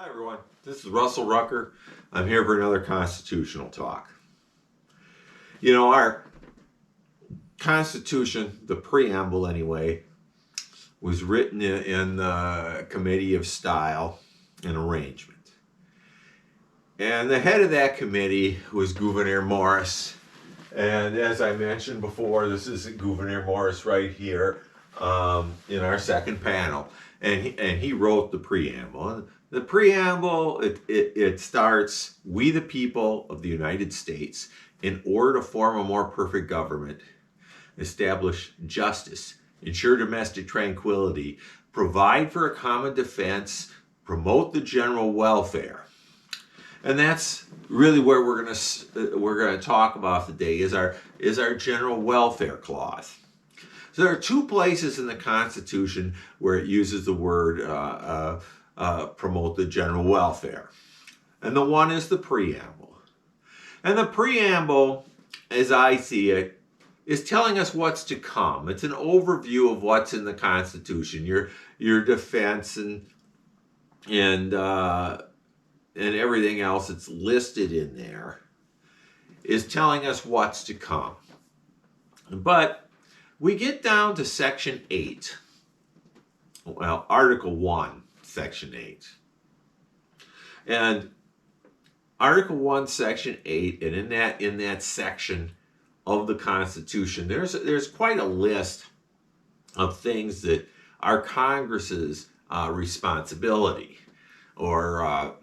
Hi everyone, this is Russell Rucker. I'm here for another constitutional talk. You know, our Constitution, the preamble anyway, was written in the Committee of Style and Arrangement. And the head of that committee was Gouverneur Morris. And as I mentioned before, this is Gouverneur Morris right here in our second panel. And he wrote the preamble. And the preamble, it starts, "We the people of the United States, in order to form a more perfect government, establish justice, ensure domestic tranquility, provide for a common defense, promote the general welfare." And that's really where we're gonna talk about today is our general welfare clause. So there are two places in the Constitution where it uses the word promote the general welfare. And the one is the preamble. And the preamble, as I see it, is telling us what's to come. It's an overview of what's in the Constitution, your defense and everything else that's listed in there is telling us what's to come. But we get down to Section 8. Well, Article 1, Section 8. And Article 1, Section 8, and in that section of the Constitution, there's quite a list of things that are Congress's responsibility, or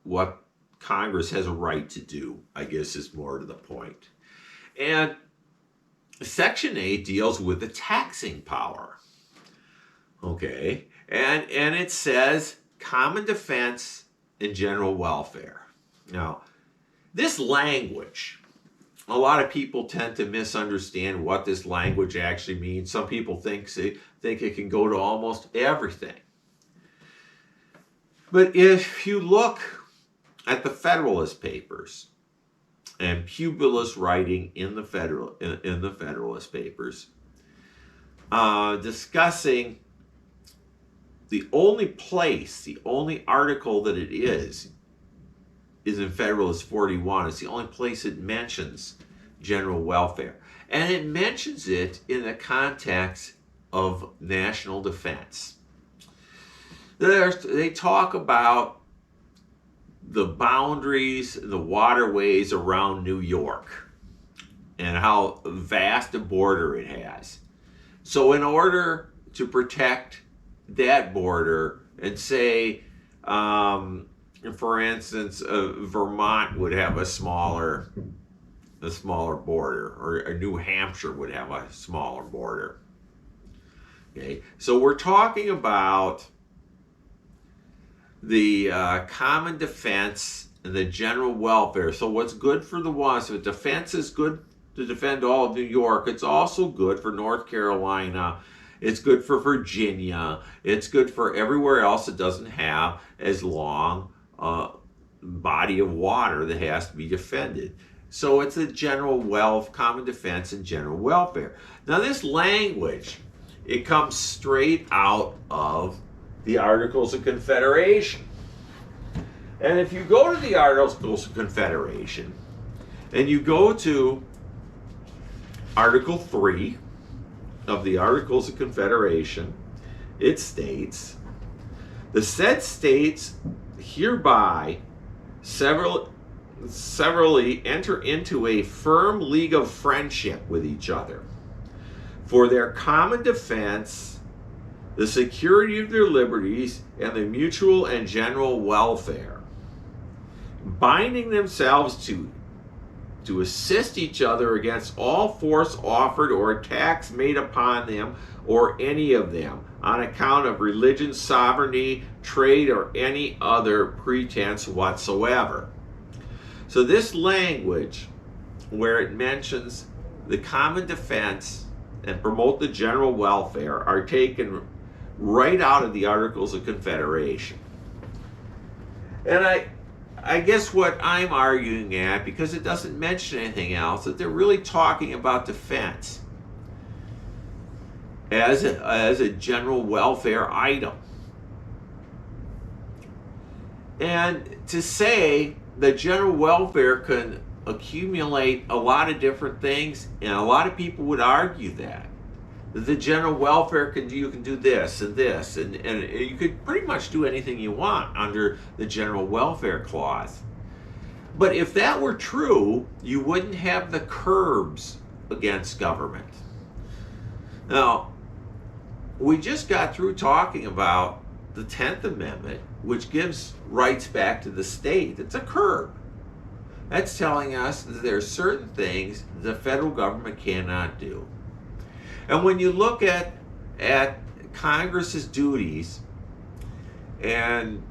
what Congress has a right to do, I guess is more to the point. And Section 8 deals with the taxing power. Okay, and it says common defense and general welfare. Now, this language, a lot of people tend to misunderstand what this language actually means. Some people think it can go to almost everything. But if you look at the Federalist Papers and Pubulus writing in the Federalist Papers, discussing the only article that it is in Federalist 41. It's the only place it mentions general welfare. And it mentions it in the context of national defense. They talk about the boundaries, the waterways around New York, and how vast a border it has. So in order to protect that border, and say, for instance, Vermont would have a smaller border, or New Hampshire would have a smaller border. Okay, so we're talking about the common defense and the general welfare. So what's good for the one? So defense is good to defend all of New York. It's also good for North Carolina. It's good for Virginia. It's good for everywhere else that doesn't have as long body of water that has to be defended. So it's a common defense and general welfare. Now this language, it comes straight out of the Articles of Confederation. And if you go to the Articles of Confederation and you go to Article 3 of the Articles of Confederation, it states, "The said states hereby severally enter into a firm league of friendship with each other for their common defense, the security of their liberties, and the mutual and general welfare, binding themselves to assist each other against all force offered or attacks made upon them or any of them on account of religion, sovereignty, trade, or any other pretense whatsoever." So this language, where it mentions the common defense and promote the general welfare, are taken right out of the Articles of Confederation. And I guess what I'm arguing at, because it doesn't mention anything else, that they're really talking about defense. as a general welfare item. And to say that general welfare can accumulate a lot of different things, and a lot of people would argue that the general welfare you can do this and this, and you could pretty much do anything you want under the general welfare clause. But if that were true, you wouldn't have the curbs against government. Now, we just got through talking about the 10th Amendment, which gives rights back to the state. It's a curb. That's telling us that there are certain things the federal government cannot do. And when you look at Congress's duties and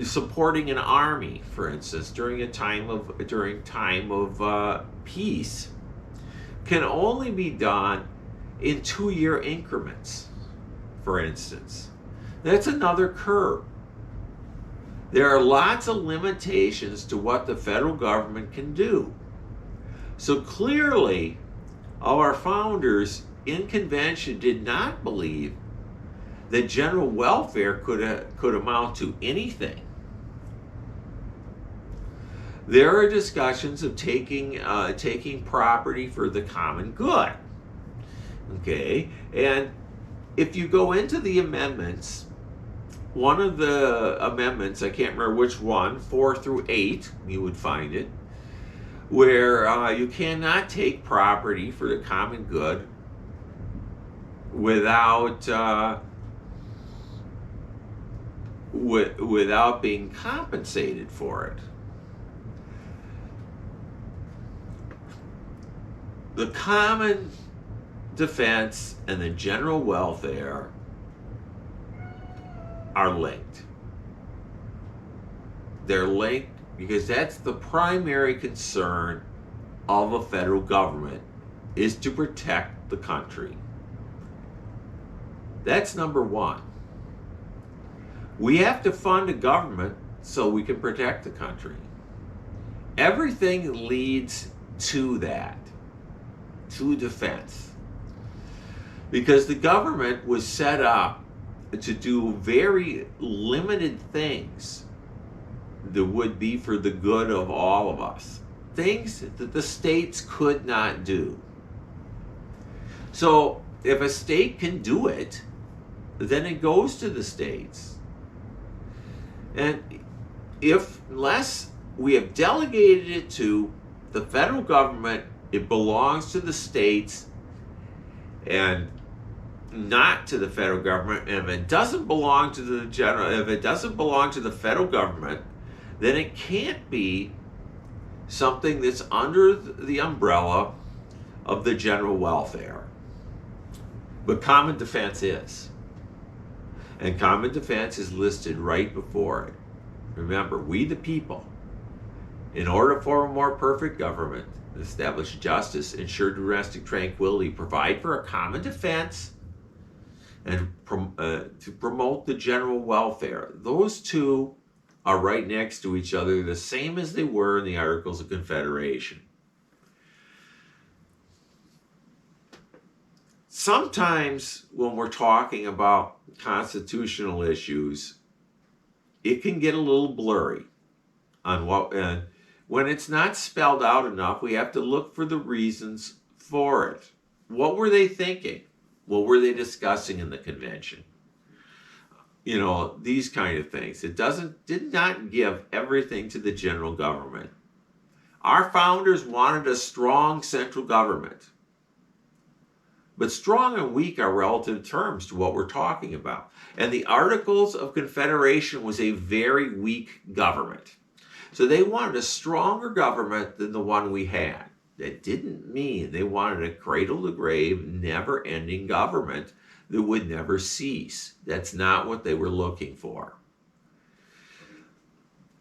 supporting an army, for instance, during time of peace, can only be done in 2-year increments, for instance. That's another curb. There are lots of limitations to what the federal government can do. So clearly, our founders in convention did not believe that general welfare could amount to anything. There are discussions of taking property for the common good. Okay, and if you go into the amendments, one of the amendments, I can't remember which one, 4 through 8, you would find it, where you cannot take property for the common good without without being compensated for it. The common defense and the general welfare are linked. They're linked because that's the primary concern of a federal government, is to protect the country. That's number one. We have to fund a government so we can protect the country. Everything leads to that, to defense. Because the government was set up to do very limited things that would be for the good of all of us. Things that the states could not do. So if a state can do it, then it goes to the states. And unless we have delegated it to the federal government, it belongs to the states and not to the federal government. And if it doesn't belong to the federal government, then it can't be something that's under the umbrella of the general welfare. But common defense is. And common defense is listed right before it. Remember, we the people, in order for a more perfect government, establish justice, ensure domestic tranquility, provide for a common defense, and to promote the general welfare. Those two are right next to each other, the same as they were in the Articles of Confederation. Sometimes when we're talking about constitutional issues, it can get a little blurry on what, and when it's not spelled out enough, we have to look for the reasons for it. What were they thinking? What were they discussing in the convention? You know, these kind of things. It did not give everything to the general government. Our founders wanted a strong central government. But strong and weak are relative terms to what we're talking about. And the Articles of Confederation was a very weak government. So they wanted a stronger government than the one we had. That didn't mean they wanted a cradle-to-grave, never-ending government that would never cease. That's not what they were looking for.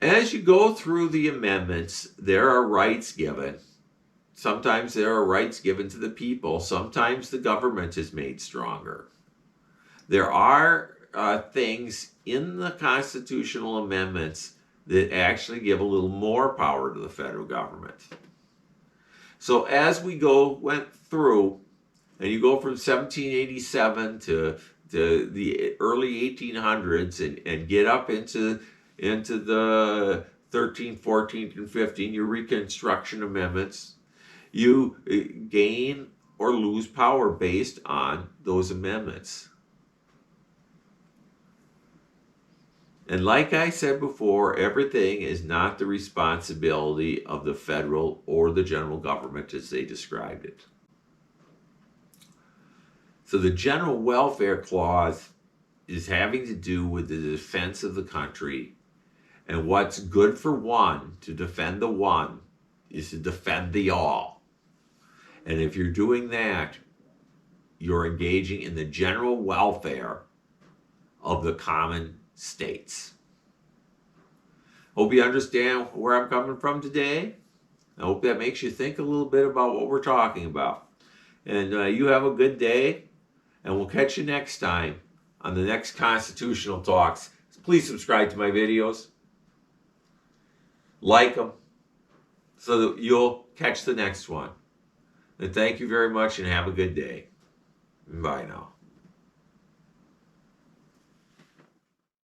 As you go through the amendments, there are rights given. Sometimes there are rights given to the people. Sometimes the government is made stronger. There are things in the constitutional amendments that actually give a little more power to the federal government. So as we went through and you go from 1787 to the early 1800s and get up into the 13th, 14th, and 15th, your Reconstruction Amendments, you gain or lose power based on those amendments. And like I said before, everything is not the responsibility of the federal or the general government as they described it. So the General Welfare Clause is having to do with the defense of the country, and what's good for one to defend the one is to defend the all. And if you're doing that, you're engaging in the general welfare of the common states. Hope you understand where I'm coming from today. I hope that makes you think a little bit about what we're talking about. And you have a good day, and we'll catch you next time on the next Constitutional Talks. Please subscribe to my videos. Like them so that you'll catch the next one. And thank you very much and have a good day. Bye now.